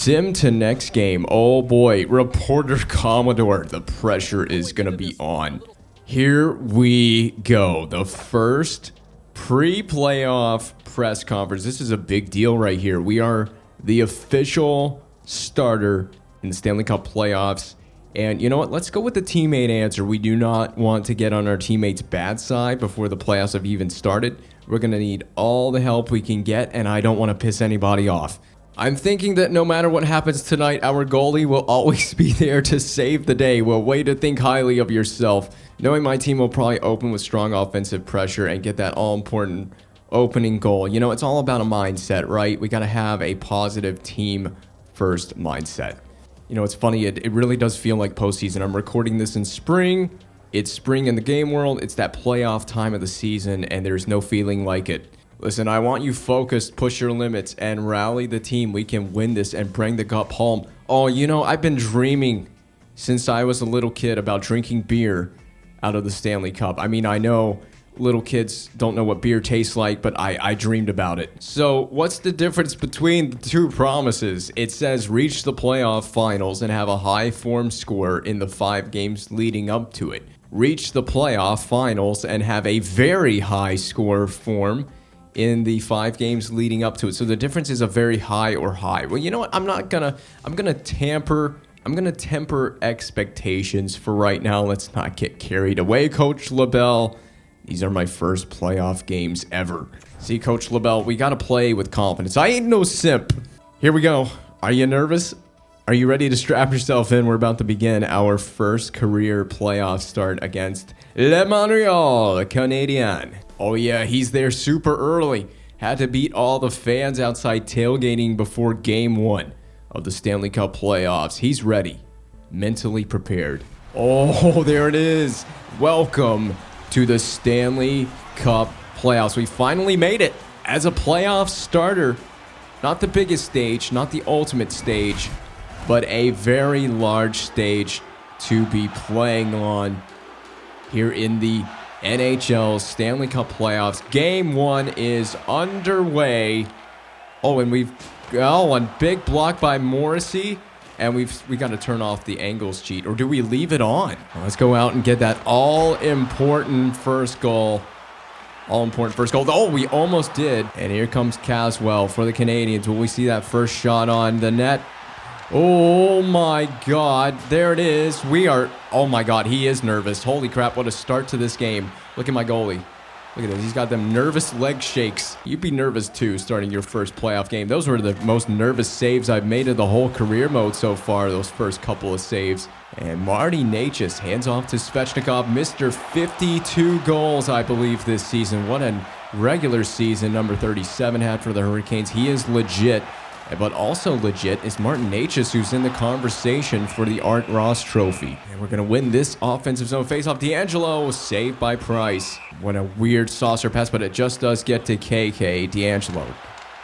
Sim to next game. Oh boy, Reporter Commodore. The pressure is going to be on. Here we go. The first pre-playoff press conference. This is a big deal right here. We are the official starter in the Stanley Cup playoffs. And you know what? Let's go with the teammate answer. We do not want to get on our teammates' bad side before the playoffs have even started. We're going to need all the help we can get, and I don't want to piss anybody off. I'm thinking that no matter what happens tonight, our goalie will always be there to save the day. Well, way to think highly of yourself. Knowing my team will probably open with strong offensive pressure and get that all-important opening goal. You know, it's all about a mindset, right? We got to have a positive team-first mindset. You know, it's funny. It really does feel like postseason. I'm recording this in spring. It's spring in the game world. It's that playoff time of the season, and there's no feeling like it. Listen, I want you focused, push your limits, and rally the team. We can win this and bring the cup home. Oh, you know, I've been dreaming since I was a little kid about drinking beer out of the Stanley Cup. I mean, I know little kids don't know what beer tastes like, but I dreamed about it. So what's the difference between the two promises? It says reach the playoff finals and have a high form score in the 5 games leading up to it. Reach the playoff finals and have a very high score form in the 5 games leading up to it. So the difference is a very high or high. Well, you know what? I'm gonna temper expectations for right now. Let's not get carried away, Coach LaBelle. These are my first playoff games ever. See, Coach LaBelle, we got to play with confidence. I ain't no simp. Here we go. Are you nervous? Are you ready to strap yourself in? We're about to begin our first career playoff start against Le Montreal Canadiens. Oh yeah, he's there super early. Had to beat all the fans outside tailgating before game 1 of the Stanley Cup playoffs. He's ready. Mentally prepared. Oh, there it is. Welcome to the Stanley Cup playoffs. We finally made it as a playoff starter. Not the biggest stage, not the ultimate stage, but a very large stage to be playing on here in the NHL Stanley Cup playoffs. Game 1 is underway. Oh, and one big block by Morrissey. And we got to turn off the angles cheat. Or do we leave it on? Let's go out and get that all-important first goal. All-important first goal. Oh, we almost did. And here comes Caswell for the Canadiens. Will we see that first shot on the net? Oh, my God. There it is. Oh, my God. He is nervous. Holy crap. What a start to this game. Look at my goalie. Look at this. He's got them nervous leg shakes. You'd be nervous, too, starting your first playoff game. Those were the most nervous saves I've made in the whole career mode so far, those first couple of saves. And Marty Necas hands off to Svechnikov. Mr. 52 goals, I believe, this season. What a regular season number 37 had for the Hurricanes. He is legit. But also legit is Martin Necas, who's in the conversation for the Art Ross Trophy. And we're going to win this offensive zone faceoff. D'Angelo saved by Price. What a weird saucer pass, but it just does get to KK. D'Angelo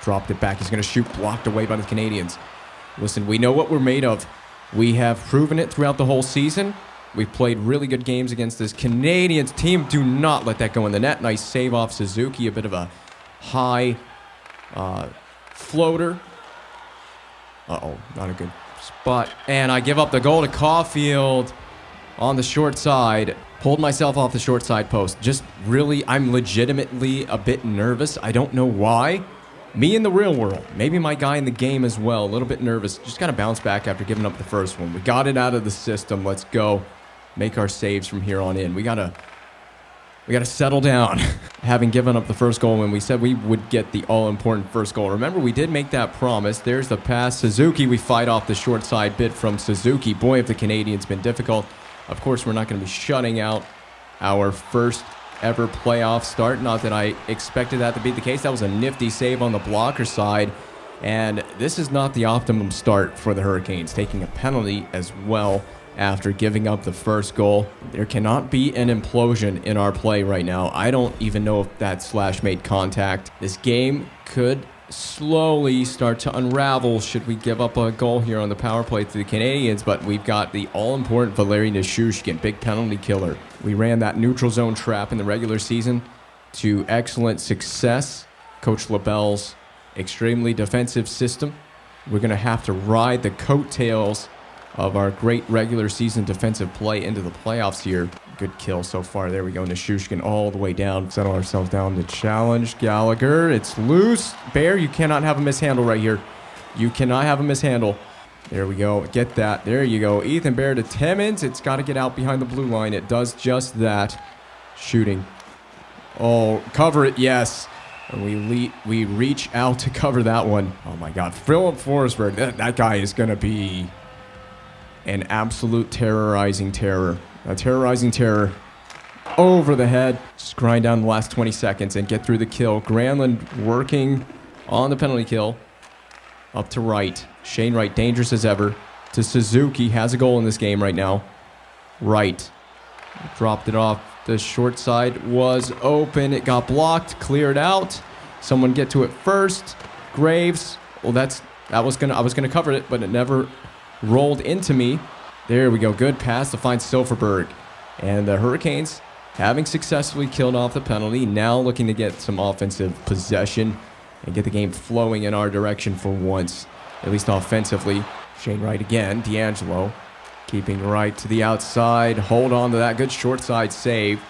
dropped it back. He's going to shoot, blocked away by the Canadiens. Listen, we know what we're made of. We have proven it throughout the whole season. We've played really good games against this Canadiens team. Do not let that go in the net. Nice save off Suzuki. A bit of a high floater. Uh-oh, not a good spot. And I give up the goal to Caulfield on the short side. Pulled myself off the short side post. I'm legitimately a bit nervous. I don't know why. Me in the real world. Maybe my guy in the game as well. A little bit nervous. Just got to bounce back after giving up the first one. We got it out of the system. Let's go make our saves from here on in. We got to settle down. Having given up the first goal when we said we would get the all-important first goal. Remember, we did make that promise. There's the pass. Suzuki, we fight off the short side bit from Suzuki. Boy, have the Canadiens been difficult. Of course, we're not going to be shutting out our first ever playoff start. Not that I expected that to be the case. That was a nifty save on the blocker side. And this is not the optimum start for the Hurricanes, taking a penalty as well after giving up the first goal. There cannot be an implosion in our play right now. I don't even know if that slash made contact. This game could slowly start to unravel should we give up a goal here on the power play to the Canadiens, but we've got the all-important Valeri Nichushkin, big penalty killer. We ran that neutral zone trap in the regular season to excellent success. Coach LaBelle's extremely defensive system we're going to have to ride the coattails of our great regular season defensive play into the playoffs here. Good kill so far. There we go. Nishushkin all the way down. Settle ourselves down to challenge Gallagher. It's loose. Bear, you cannot have a mishandle right here. You cannot have a mishandle. There we go. Get that. There you go. Ethan Bear to Timmins. It's got to get out behind the blue line. It does just that. Shooting. Oh, cover it. Yes. And we reach out to cover that one. Oh, my God. Philip Forsberg. That guy is going to be an absolute terrorizing terror. A terrorizing terror over the head. Just grind down the last 20 seconds and get through the kill. Granlund working on the penalty kill. Up to Wright. Shane Wright, dangerous as ever. To Suzuki. Has a goal in this game right now. Wright. Dropped it off. The short side was open. It got blocked. Cleared out. Someone get to it first. Graves. Well, I was gonna cover it, but it never rolled into me. There we go. Good pass to find Silverberg. And the Hurricanes, having successfully killed off the penalty, now looking to get some offensive possession and get the game flowing in our direction for once, at least offensively. Shane Wright again. D'Angelo keeping Wright to the outside. Hold on to that. Good short side save.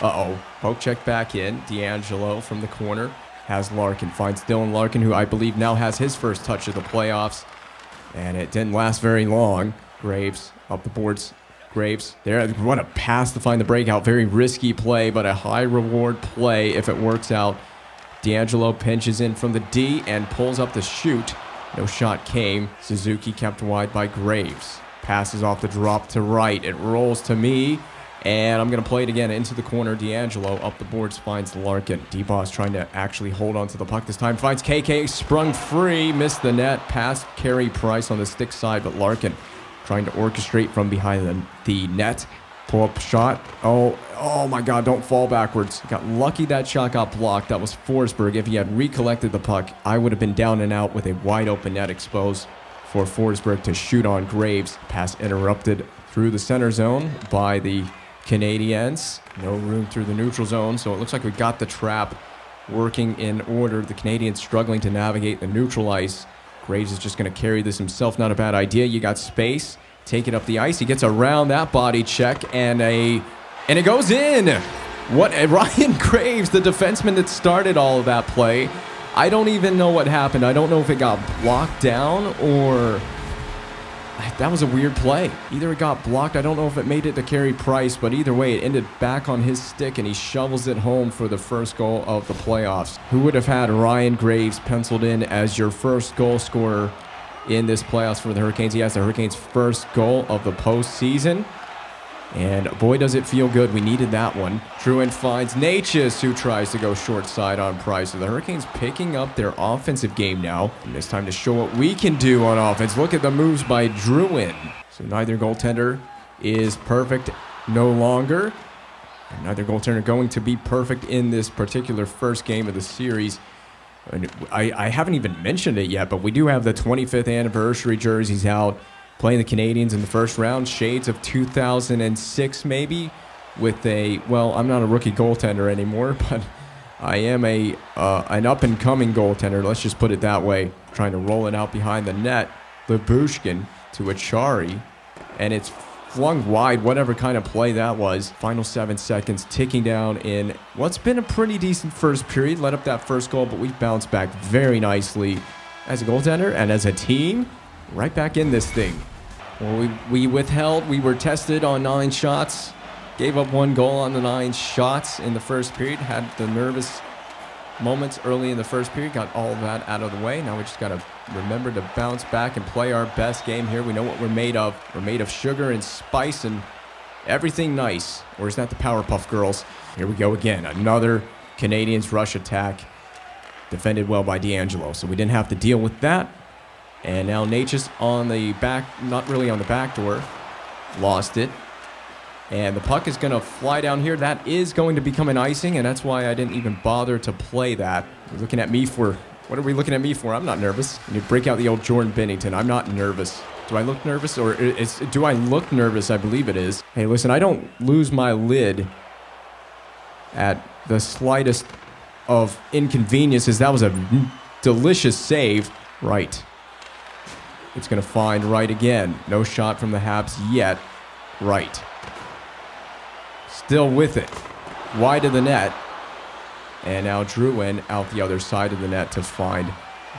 Uh-oh. Poke check back in. D'Angelo from the corner has Larkin. Finds Dylan Larkin, who I believe now has his first touch of the playoffs. And it didn't last very long. Graves up the boards. Graves there. What a pass to find the breakout. Very risky play, but a high reward play if it works out. D'Angelo pinches in from the D and pulls up the shoot. No shot came. Suzuki kept wide by Graves. Passes off the drop to Wright. It rolls to me. And I'm going to play it again into the corner. D'Angelo up the boards finds Larkin. D-Boss trying to actually hold on to the puck this time. Finds KK. Sprung free. Missed the net. Past Carey Price on the stick side. But Larkin trying to orchestrate from behind the net. Pull up shot. Oh my God. Don't fall backwards. Got lucky that shot got blocked. That was Forsberg. If he had recollected the puck, I would have been down and out with a wide open net exposed for Forsberg to shoot on Graves. Pass interrupted through the center zone by the Canadiens. No room through the neutral zone, so it looks like we got the trap working in order. The Canadiens struggling to navigate the neutral ice. Graves is just going to carry this himself. Not a bad idea. You got space. Take it up the ice. He gets around that body check, and it goes in. What? Ryan Graves, the defenseman that started all of that play. I don't even know what happened. I don't know if it got blocked down or... That was a weird play. Either it got blocked. I don't know if it made it to Carey Price, but either way, it ended back on his stick, and he shovels it home for the first goal of the playoffs. Who would have had Ryan Graves penciled in as your first goal scorer in this playoffs for the Hurricanes? He has the Hurricanes' first goal of the postseason. And boy, does it feel good. We needed that one. Truant finds Natchez, who tries to go short side on Price. So the Hurricanes picking up their offensive game now. And it's time to show what we can do on offense. Look at the moves by Druin. So neither goaltender is perfect no longer. And neither goaltender going to be perfect in this particular first game of the series. And I haven't even mentioned it yet, but we do have the 25th anniversary jerseys out. Playing the Canadiens in the first round, shades of 2006 maybe, with I'm not a rookie goaltender anymore, but I am an up-and-coming goaltender, let's just put it that way. Trying to roll it out behind the net, Lyubushkin to Achari, and it's flung wide, whatever kind of play that was. Final 7 seconds, ticking down in what's been a pretty decent first period. Let up that first goal, but we bounced back very nicely as a goaltender and as a team. Right back in this thing. Well, we withheld. We were tested on 9 shots. Gave up 1 goal on the 9 shots in the first period. Had the nervous moments early in the first period. Got all of that out of the way. Now we just got to remember to bounce back and play our best game here. We know what we're made of. We're made of sugar and spice and everything nice. Or is that the Powerpuff Girls? Here we go again. Another Canadiens rush attack. Defended well by D'Angelo. So we didn't have to deal with that. And now Natchez on the back, not really on the back door, lost it. And the puck is going to fly down here. That is going to become an icing, and that's why I didn't even bother to play that. You're looking at me for, what are we looking at me for? I'm not nervous. You break out the old Jordan Bennington. I'm not nervous. Do I look nervous? Or do I look nervous? I believe it is. Hey, listen, I don't lose my lid at the slightest of inconveniences. That was a delicious save. Right. It's going to find Wright again. No shot from the Habs yet. Wright. Still with it. Wide of the net. And now Drouin out the other side of the net to find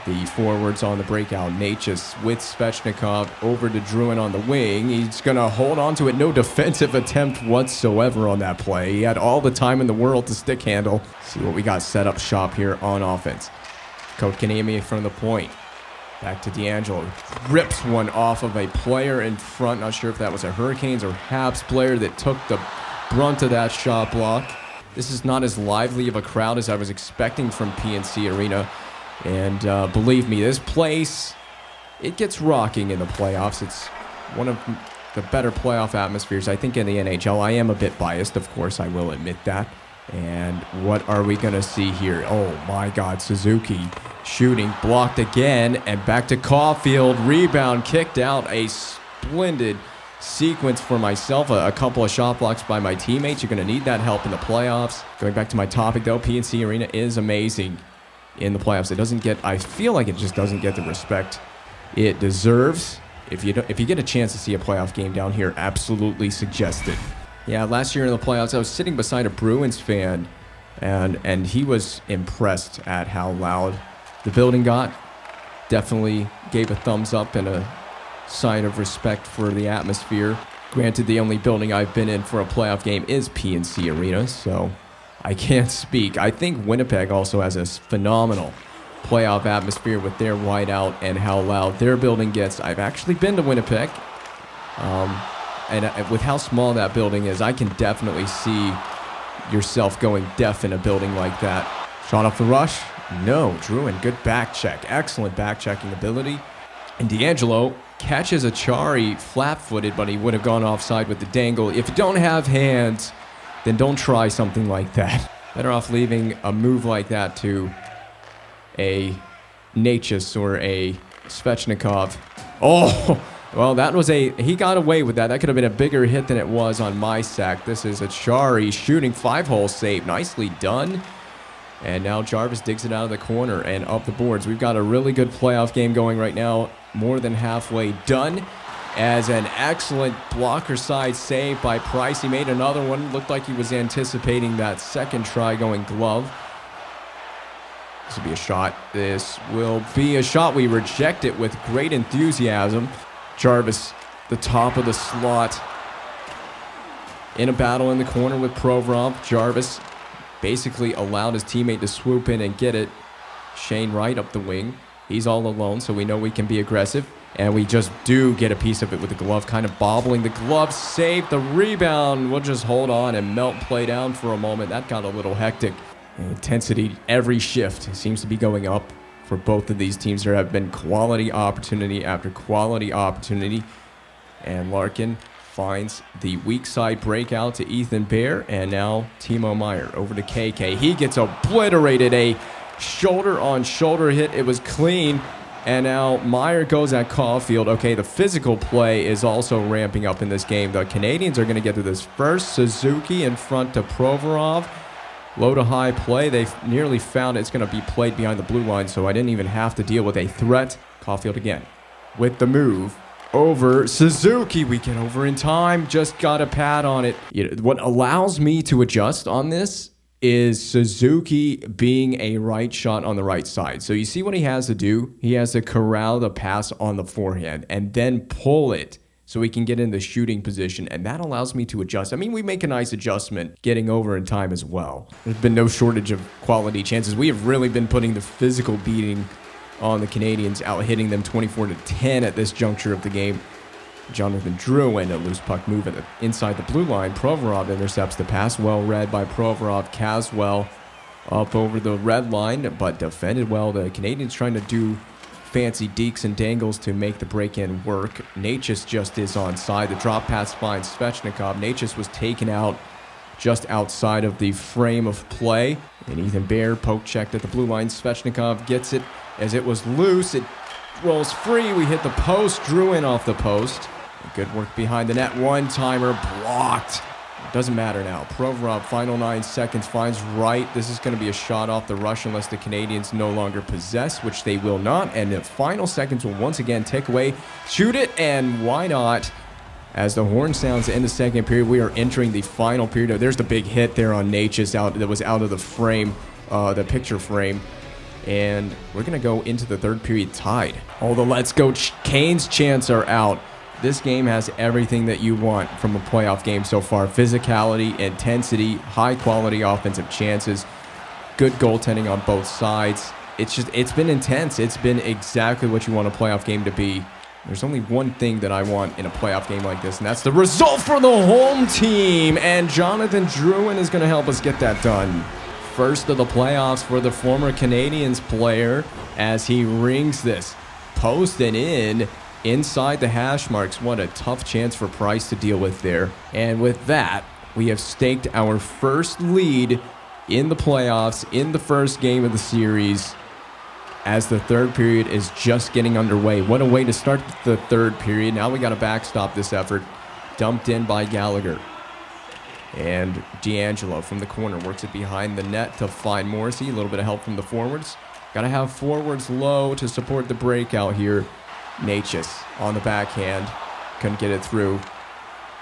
the forwards on the breakout. Natchez with Svechnikov over to Drouin on the wing. He's going to hold on to it. No defensive attempt whatsoever on that play. He had all the time in the world to stick handle. See what we got set up shop here on offense. Kotkaniemi from the point. Back to DeAngelo. Rips one off of a player in front. Not sure if that was a Hurricanes or Habs player that took the brunt of that shot block. This is not as lively of a crowd as I was expecting from PNC Arena. And believe me, this place, it gets rocking in the playoffs. It's one of the better playoff atmospheres, I think, in the NHL. I am a bit biased, of course, I will admit that. And what are we going to see here? Oh, my God, Suzuki shooting, blocked again, and back to Caulfield. Rebound, kicked out. A splendid sequence for myself. A couple of shot blocks by my teammates. You're going to need that help in the playoffs. Going back to my topic, though, PNC Arena is amazing in the playoffs. It doesn't get, I feel like it just doesn't get the respect it deserves. If you get a chance to see a playoff game down here, absolutely suggest it. Yeah, last year in the playoffs, I was sitting beside a Bruins fan, and he was impressed at how loud the building got. Definitely gave a thumbs up and a sign of respect for the atmosphere. Granted, the only building I've been in for a playoff game is PNC Arena, so I can't speak. I think Winnipeg also has a phenomenal playoff atmosphere with their whiteout and how loud their building gets. I've actually been to Winnipeg, and with how small that building is, I can definitely see yourself going deaf in a building like that. Shot off the rush? No. Drouin, good back check. Excellent back checking ability. And DeAngelo catches Achari flat-footed, but he would have gone offside with the dangle. If you don't have hands, then don't try something like that. Better off leaving a move like that to a Natchez or a Svechnikov. Oh, well, that was he got away with that. That could have been a bigger hit than it was on my sack. This is Achari shooting 5-hole save. Nicely done. And now Jarvis digs it out of the corner and up the boards. We've got a really good playoff game going right now. More than halfway done. As an excellent blocker side save by Price. He made another one. Looked like he was anticipating that second try going glove. This will be a shot. This will be a shot. We reject it with great enthusiasm. Jarvis, the top of the slot. In a battle in the corner with Provorov. Jarvis basically allowed his teammate to swoop in and get it. Shane Wright up the wing. He's all alone, so we know we can be aggressive. And we just do get a piece of it with the glove, kind of bobbling. The glove saved the rebound. We'll just hold on and melt play down for a moment. That got a little hectic. And intensity every shift seems to be going up for both of these teams. There have been quality opportunity after quality opportunity. And Larkin finds the weak side breakout to Ethan Bear. And now Timo Meier over to KK. He gets obliterated. A shoulder-on-shoulder hit. It was clean. And now Meier goes at Caulfield. Okay, the physical play is also ramping up in this game. The Canadians are going to get to this first. Suzuki in front to Provorov. Low to high play. They nearly found it's going to be played behind the blue line, so I didn't even have to deal with a threat. Caulfield again with the move over Suzuki. We get over in time. Just got a pad on it. What allows me to adjust on this is Suzuki being a right shot on the right side. So you see what he has to do? He has to corral the pass on the forehand and then pull it so he can get in the shooting position, and that allows me to adjust. I mean, we make a nice adjustment getting over in time as well. There's been no shortage of quality chances. We have really been putting the physical beating on the Canadians, out hitting them 24-10 at this juncture of the game. Jonathan Drouin, a loose puck move inside the blue line. Provorov intercepts the pass. Well read by Provorov. Caswell up over the red line, but defended well. The Canadians trying to do fancy dekes and dangles to make the break-in work. Natchez just is onside. The drop pass finds Svechnikov. Natchez was taken out just outside of the frame of play. And Ethan Bear poke checked at the blue line. Svechnikov gets it as it was loose. It rolls free. We hit the post. Drouin off the post. Good work behind the net. One-timer blocked Doesn't matter now. Provorov, final 9 seconds, finds right. This is going to be a shot off the rush unless the Canadians no longer possess, which they will not. And the final seconds will once again tick away. Shoot it, and why not? As the horn sounds in the second period, we are entering the final period. There's the big hit there on Natchez that was out of the frame, the picture frame. And we're going to go into the third period tied. All the Let's Go Canes chants are out. This game has everything that you want from a playoff game so far. Physicality, intensity, high-quality offensive chances, good goaltending on both sides. It's been intense. It's been exactly what you want a playoff game to be. There's only one thing that I want in a playoff game like this, and that's the result for the home team. And Jonathan Drouin is going to help us get that done. First of the playoffs for the former Canadiens player as he rings this post and in. Inside the hash marks. What a tough chance for Price to deal with there. And with that, we have staked our first lead in the playoffs in the first game of the series as the third period is just getting underway. What a way to start the third period. Now we got to backstop this effort. Dumped in by Gallagher. And D'Angelo from the corner works it behind the net to find Morrissey. A little bit of help from the forwards. Got to have forwards low to support the breakout here. Natchez on the backhand. Couldn't get it through.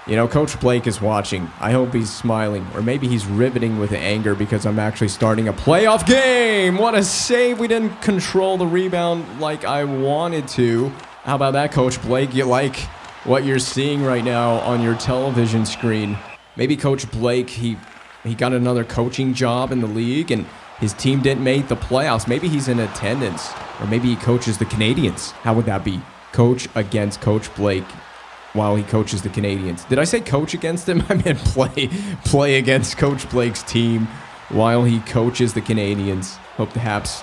You know, Coach Blake is watching. I hope he's smiling. Or maybe he's riveting with anger because I'm actually starting a playoff game. What a save. We didn't control the rebound like I wanted to. How about that, Coach Blake? You like what you're seeing right now on your television screen. Maybe Coach Blake, he got another coaching job in the league and his team didn't make the playoffs. Maybe he's in attendance. Or maybe he coaches the Canadiens. How would that be? Coach against Coach Blake while he coaches the Canadiens. Did I say coach against him? I meant play against Coach Blake's team while he coaches the Canadiens. Hope the Habs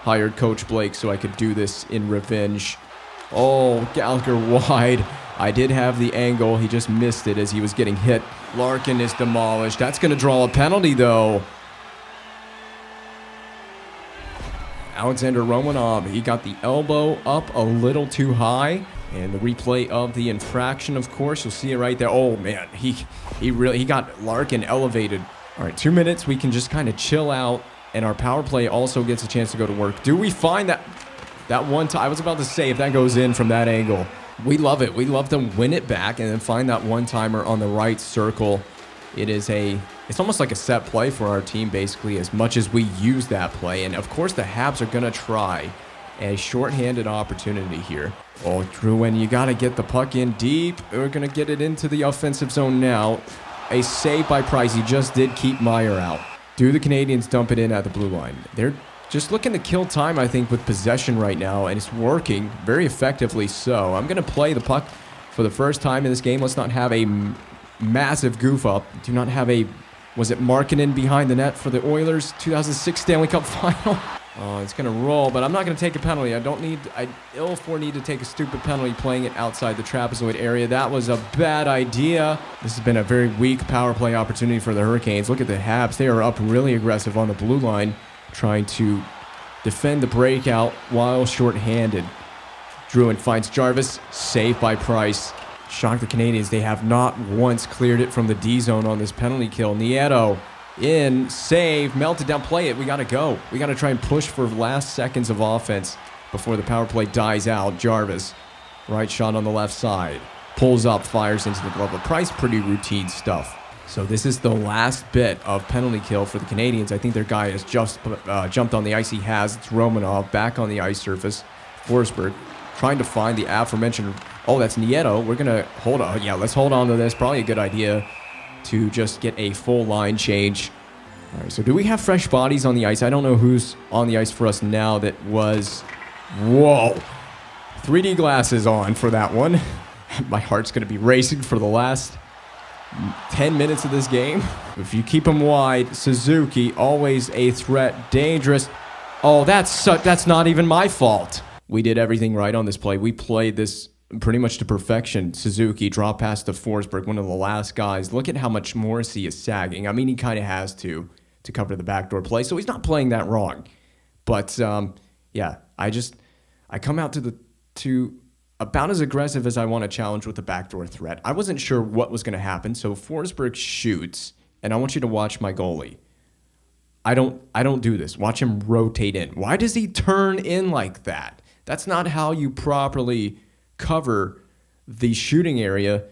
hired Coach Blake so I could do this in revenge. Oh, Gallagher wide. I did have the angle. He just missed it as he was getting hit. Larkin is demolished. That's going to draw a penalty, though. Alexander Romanov, he got the elbow up a little too high. And the replay of the infraction, of course, you'll see it right there. Oh, man, he got Larkin elevated. All right, 2 minutes. We can just kind of chill out. And our power play also gets a chance to go to work. Do we find that one time? I was about to say, if that goes in from that angle, we love it. We love to win it back and then find that one-timer on the right circle. It's almost like a set play for our team, basically, as much as we use that play. And, of course, the Habs are going to try a shorthanded opportunity here. Oh, Drouin, you got to get the puck in deep. We're going to get it into the offensive zone now. A save by Price. He just did keep Meyer out. Do the Canadiens dump it in at the blue line? They're just looking to kill time, I think, with possession right now, and it's working very effectively so. I'm going to play the puck for the first time in this game. Let's not have a massive goof up. Do not have was it Markkanen behind the net for the Oilers 2006 Stanley Cup final? Oh, it's going to roll, but I'm not going to take a penalty. I ill for need to take a stupid penalty playing it outside the trapezoid area. That was a bad idea. This has been a very weak power play opportunity for the Hurricanes. Look at the Habs. They are up really aggressive on the blue line, trying to defend the breakout while shorthanded. Drouin finds Jarvis. Saved by Price. Shock the Canadiens. They have not once cleared it from the D zone on this penalty kill. Nieto in, save, melted down, play it. We got to go. We got to try and push for last seconds of offense before the power play dies out. Jarvis, right shot on the left side. Pulls up, fires into the glove of Price. Pretty routine stuff. So this is the last bit of penalty kill for the Canadiens. I think their guy has just jumped on the ice. He has. It's Romanov back on the ice surface. Forsberg trying to find the aforementioned. Oh, that's Nieto. We're going to hold on. Yeah, let's hold on to this. Probably a good idea to just get a full line change. All right, so do we have fresh bodies on the ice? I don't know who's on the ice for us now that was... Whoa. 3D glasses on for that one. My heart's going to be racing for the last 10 minutes of this game. If you keep them wide, Suzuki, always a threat, dangerous. Oh, that's not even my fault. We did everything right on this play. We played this pretty much to perfection. Suzuki, drop pass to Forsberg, one of the last guys. Look at how much Morrissey is sagging. I mean, he kind of has to cover the backdoor play, so he's not playing that wrong. But, yeah, I come out to about as aggressive as I want to challenge with the backdoor threat. I wasn't sure what was going to happen, so Forsberg shoots, and I want you to watch my goalie. I don't do this. Watch him rotate in. Why does he turn in like that? That's not how you properly cover the shooting area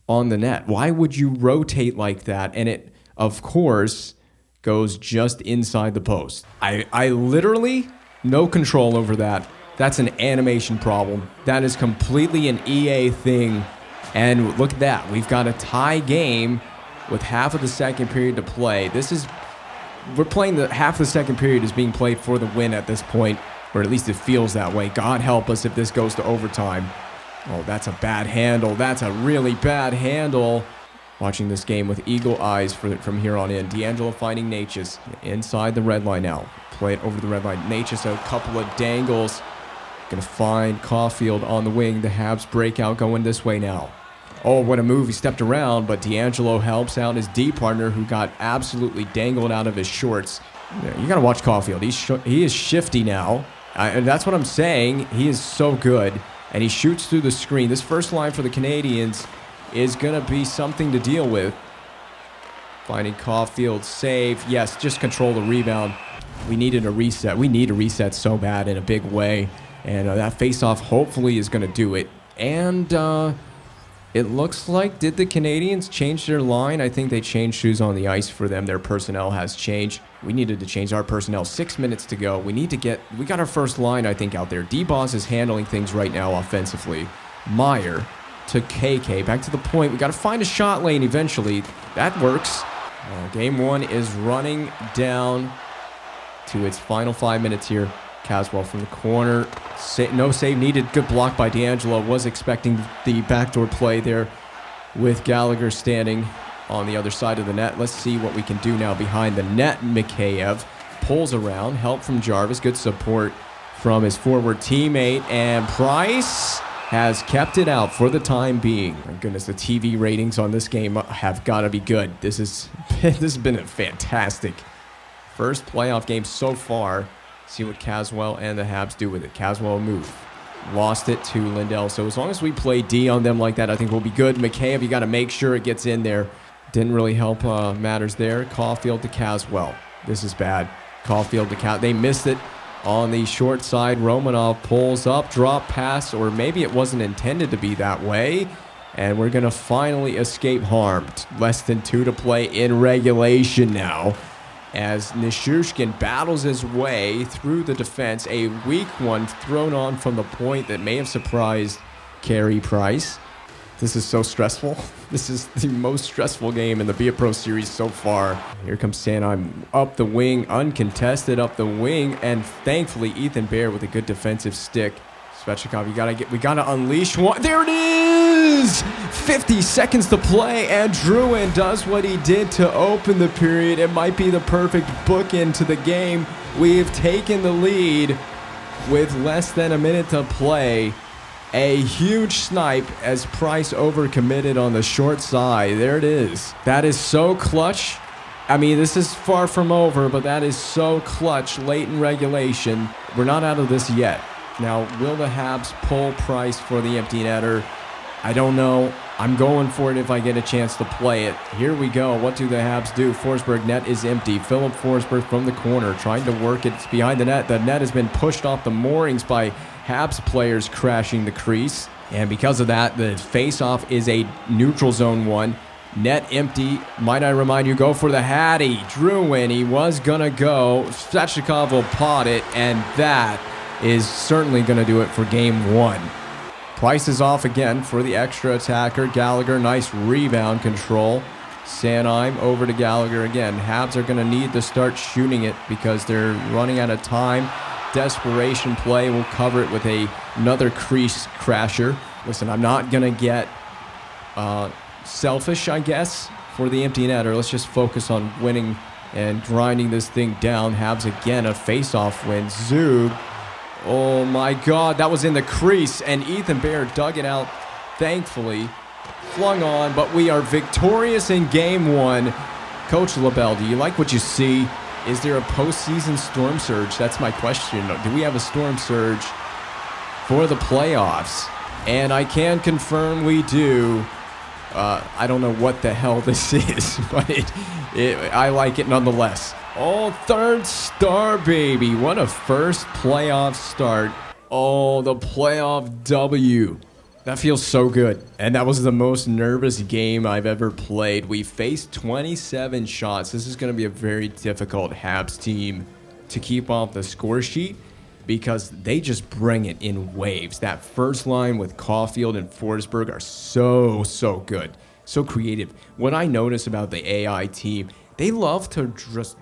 on the net. Why would you rotate like that? And it, of course, goes just inside the post. I literally no control over that. That's an animation problem. That is completely an EA thing. And look at that. We've got a tie game with half of the second period to play. We're playing the half of the second period is being played for the win at this point, or at least it feels that way. God help us if this goes to overtime. Oh, that's a bad handle. That's a really bad handle. Watching this game with eagle eyes from here on in. D'Angelo finding Natchez inside the red line now. Play it over the red line. Natchez a couple of dangles. Gonna find Caulfield on the wing. The Habs breakout going this way now. Oh, what a move. He stepped around, but D'Angelo helps out his D partner who got absolutely dangled out of his shorts. You got to watch Caulfield. He is shifty now. And that's what I'm saying. He is so good. And he shoots through the screen. This first line for the Canadiens is going to be something to deal with. Finding Caulfield save. Yes, just control the rebound. We needed a reset. We need a reset so bad in a big way. And that faceoff hopefully is going to do it. And it looks like, did the Canadiens change their line? I think they changed shoes on the ice for them. Their personnel has changed. We needed to change our personnel. 6 minutes to go. We got our first line, I think, out there. D-Boss is handling things right now offensively. Meyer to KK. Back to the point. We got to find a shot lane eventually. That works. Game one is running down to its final 5 minutes here. Caswell from the corner. No save needed. Good block by D'Angelo. Was expecting the backdoor play there with Gallagher standing on the other side of the net. Let's see what we can do now behind the net. Mikheyev pulls around. Help from Jarvis. Good support from his forward teammate. And Price has kept it out for the time being. My goodness, the TV ratings on this game have got to be good. This has been a fantastic first playoff game so far. See what Caswell and the Habs do with it. Caswell move. Lost it to Lindell. So as long as we play D on them like that, I think we'll be good. Mikheyev, you got to make sure it gets in there. Didn't really help matters there. Caulfield to Caswell. This is bad. Caulfield to Caswell. They missed it on the short side. Romanov pulls up, drop pass, or maybe it wasn't intended to be that way. And we're going to finally escape harm. Less than 2 to play in regulation now, as Nishushkin battles his way through the defense. A weak one thrown on from the point that may have surprised Carey Price. This is so stressful. This is the most stressful game in the Be A Pro series so far. Here comes Sanheim up the wing, uncontested up the wing, and thankfully Ethan Bear with a good defensive stick. Svechnikov, we gotta unleash one. There it is! 50 seconds to play, and Drouin does what he did to open the period. It might be the perfect bookend to the game. We've taken the lead with less than a minute to play. A huge snipe as Price overcommitted on the short side. There it is. That is so clutch. I mean, this is far from over, but that is so clutch late in regulation. We're not out of this yet. Now, will the Habs pull Price for the empty netter? I don't know. I'm going for it if I get a chance to play it. Here we go. What do the Habs do? Forsberg net is empty. Philip Forsberg from the corner trying to work it. It's behind the net. The net has been pushed off the moorings by Habs players crashing the crease. And because of that, the face-off is a neutral zone one. Net empty. Might I remind you, go for the Hattie. Drouin, he was going to go. Svechnikov will pot it, and that is certainly going to do it for game one. Price is off again for the extra attacker. Gallagher, nice rebound control. Sanheim over to Gallagher again. Habs are going to need to start shooting it because they're running out of time. Desperation play. We'll cover it with another crease crasher. Listen, I'm not going to get selfish, I guess, for the empty netter. Let's just focus on winning and grinding this thing down. Habs again, a face-off win. Zug. Oh my God, that was in the crease, and Ethan Bear dug it out, thankfully. Flung on, but we are victorious in game one. Coach LaBelle, do you like what you see? Is there a postseason storm surge? That's my question. Do we have a storm surge for the playoffs? And I can confirm we do. I don't know what the hell this is, but I like it nonetheless. Oh, third star, baby. What a first playoff start. Oh, the playoff W. That feels so good. And that was the most nervous game I've ever played. We faced 27 shots. This is going to be a very difficult Habs team to keep off the score sheet because they just bring it in waves. That first line with Caulfield and Forsberg are so good. So creative. What I notice about the AI team, they love to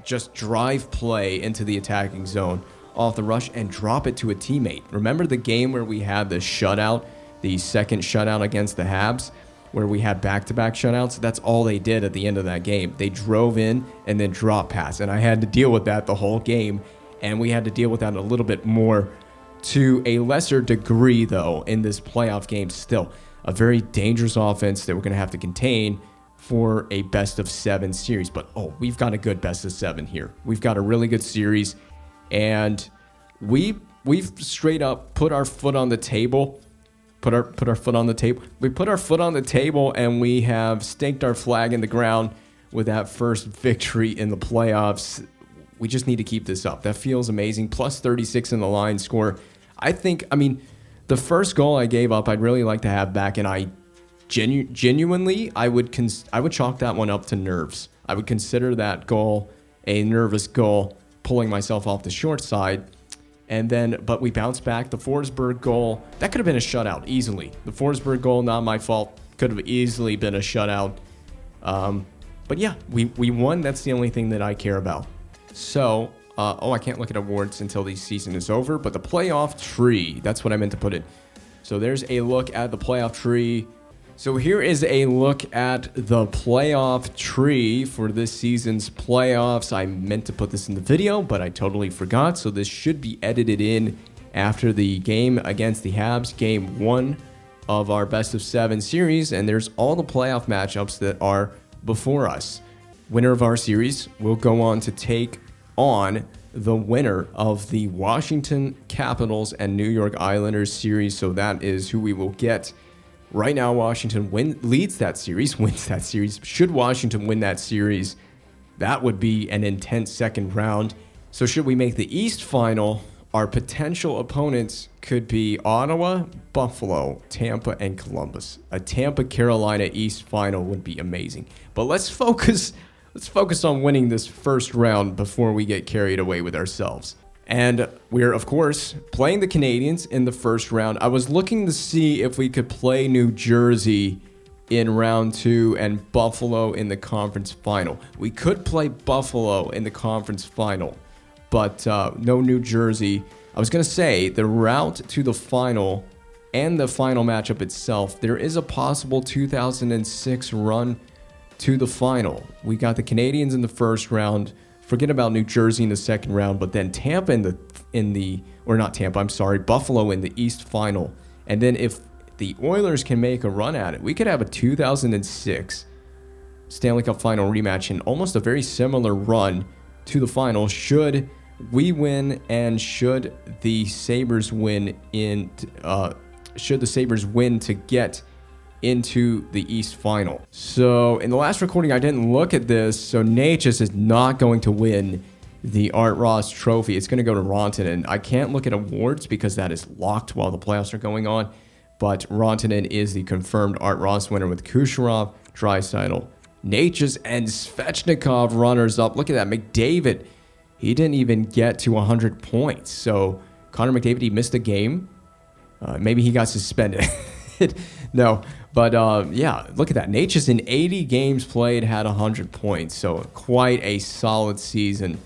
just drive play into the attacking zone off the rush and drop it to a teammate. Remember the game where we had the shutout? The second shutout against the Habs, where we had back-to-back shutouts? That's all they did at the end of that game. They drove in and then drop pass, and I had to deal with that the whole game, and we had to deal with that a little bit more to a lesser degree, though, in this playoff game still. A very dangerous offense that we're going to have to contain for a best-of-7 series. But, we've got a good best-of-7 here. We've got a really good series, and we've straight up put our foot on the table. We put our foot on the table, and we have staked our flag in the ground with that first victory in the playoffs. We just need to keep this up. That feels amazing. Plus 36 in the line score. The first goal I gave up, I'd really like to have back, and I genuinely, I would chalk that one up to nerves. I would consider that goal a nervous goal, pulling myself off the short side. But we bounced back. The Forsberg goal, that could have been a shutout easily. The Forsberg goal, not my fault, could have easily been a shutout. But yeah, we won. That's the only thing that I care about. So, I can't look at awards until the season is over, but the playoff tree, that's what I meant to put it. So there's a look at the playoff tree. So here is a look at the playoff tree for this season's playoffs. I meant to put this in the video, but I totally forgot. So this should be edited in after the game against the Habs, game 1 of our best-of-7 series. And there's all the playoff matchups that are before us. Winner of our series will go on to take on the winner of the Washington Capitals and New York Islanders series. So that is who we will get. Right now, Washington wins that series. Should Washington win that series, that would be an intense second round. So should we make the East final, our potential opponents could be Ottawa, Buffalo, Tampa, and Columbus. A Tampa-Carolina East final would be amazing. But let's focus on winning this first round before we get carried away with ourselves. And we're, of course, playing the Canadiens in the first round. I was looking to see if we could play New Jersey in round 2 and Buffalo in the conference final. We could play Buffalo in the conference final, but no New Jersey. I was going to say the route to the final and the final matchup itself, there is a possible 2006 run to the final. We got the Canadiens in the first round. Forget about New Jersey in the second round, but then Buffalo in the East final. And then if the Oilers can make a run at it, we could have a 2006 Stanley Cup final rematch and almost a very similar run to the final should we win and should the Sabres win to get into the East final. So in the last recording, I didn't look at this. So Natchez is not going to win the Art Ross Trophy. It's going to go to Rantanen. I can't look at awards because that is locked while the playoffs are going on. But Rantanen is the confirmed Art Ross winner with Kucherov, Draisaitl, Natchez, and Svechnikov runners up. Look at that. McDavid, he didn't even get to 100 points. So Connor McDavid, he missed a game. Maybe he got suspended. No, but yeah, look at that. Natchez in 80 games played had 100 points. So quite a solid season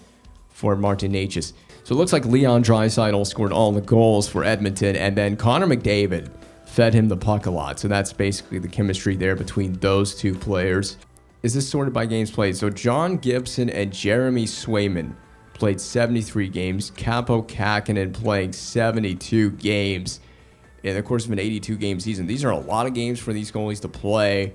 for Martin Natchez. So it looks like Leon Draisaitl scored all the goals for Edmonton, and then Connor McDavid fed him the puck a lot. So that's basically the chemistry there between those two players. Is this sorted by games played? So John Gibson and Jeremy Swayman played 73 games. Capo Kakinen playing 72 games in the course of an 82-game season. These are a lot of games for these goalies to play.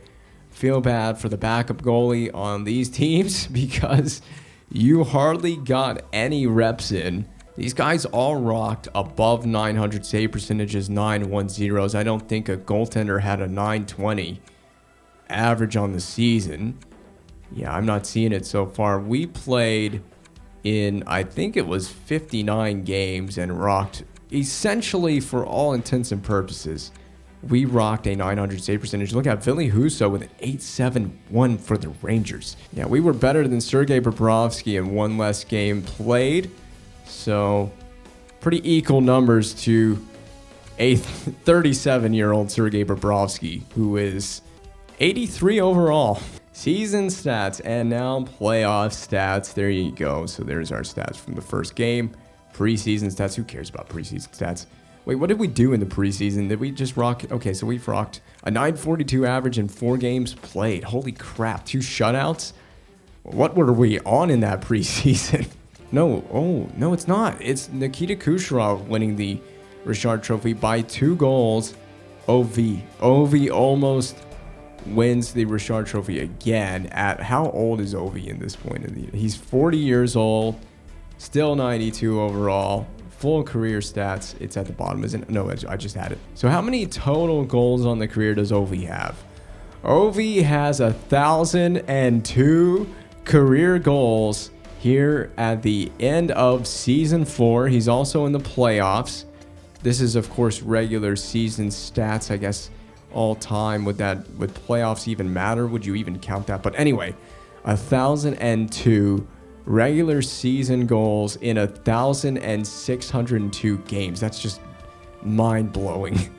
Feel bad for the backup goalie on these teams because you hardly got any reps in These guys all rocked above 900 save percentages, 910s. I don't think a goaltender had a 920 average on the season. Yeah, I'm not seeing it so far. We played in, I think it was 59 games and rocked essentially for all intents and purposes. We rocked a 900 save percentage. Look at Ville Husso with an 871 for the Rangers. Yeah, we were better than Sergei Bobrovsky in one less game played. So, pretty equal numbers to a 37-year-old Sergei Bobrovsky, who is 83 overall. Season stats and now playoff stats. There you go. So there's our stats from the first game. Preseason stats. Who cares about preseason stats? Wait, what did we do in the preseason? Did we just rock? Okay, so we've rocked a 942 average in 4 games played. Holy crap. 2 shutouts? What were we on in that preseason? No, it's not. It's Nikita Kucherov winning the Richard Trophy by 2 goals. OV almost wins the Richard Trophy again. At how old is Ovi in this point? He's 40 years old, still 92 overall. Full career stats. It's at the bottom, isn't it? No, I just had it. So how many total goals on the career does Ovi have? Ovi has 1,002 career goals here at the end of season 4. He's also in the playoffs. This is, of course, regular season stats, I guess. All time. Would playoffs even matter? Would you even count that? But anyway, 1,002 regular season goals in 1,602 games. That's just mind-blowing.